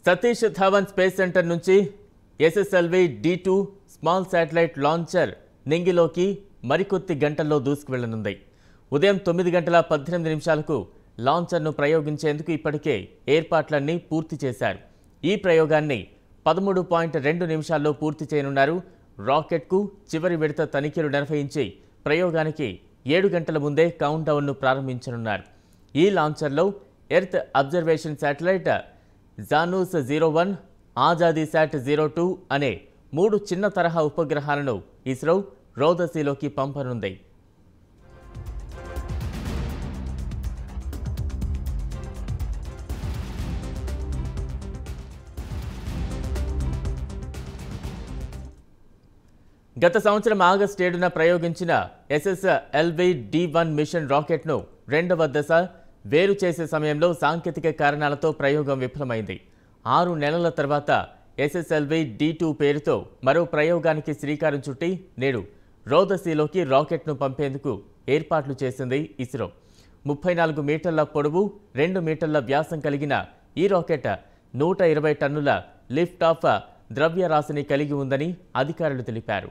Satish Dhawan space centre నుంచి SSLV D2 small satellite launcher నింగిలోకి మరికొద్ది గంటల్లో దూసుకువెళ్లనుంది. ఉదయం 9:18 లాంచర్ను ప్రయోగించేందుకు ఇప్పటికే ఏర్పాట్లన్నీ పూర్తి చేశారు. ఈ ప్రయోగాన్ని 13.2 నిమిషాల్లో పూర్తి చేయనున్నారు. రాకెట్కు చివరి విడత తనిఖీలు నిర్వహించి ప్రయోగానికి 7 గంటల ముందే కౌంట్ డౌన్ను ప్రారంభించనున్నారు. ఈ లాంచర్లో earth observation satellite Janus 01, Azadi SAT 02 అనే 3 చిన్న తరహా ఉపగ్రహాలను ఇస్రో రోదసీలోకి పంపనుంది. గత సంవత్సరం ఆగస్టు 7న ప్రయోగించిన ఎస్ఎస్ఎల్వి D1 మిషన్ రాకెట్ను రెండవ దశ వేరు చేసే సమయంలో సాంకేతిక కారణాలతో ప్రయోగం విఫలమైంది. 6 నెలల తర్వాత ఎస్ఎస్ఎల్వి D2 పేరుతో మరో ప్రయోగానికి శ్రీకారం చుట్టి నేడు రోదసీలోకి రాకెట్ను పంపేందుకు ఏర్పాట్లు చేసింది ఇస్రో. 34 మీటర్ల పొడవు, 2 మీటర్ల వ్యాసం కలిగిన ఈ రాకెట్ 120 టన్నుల లిఫ్ట్ ఆఫ్ ద్రవ్యరాశిని కలిగి ఉందని అధికారులు తెలిపారు.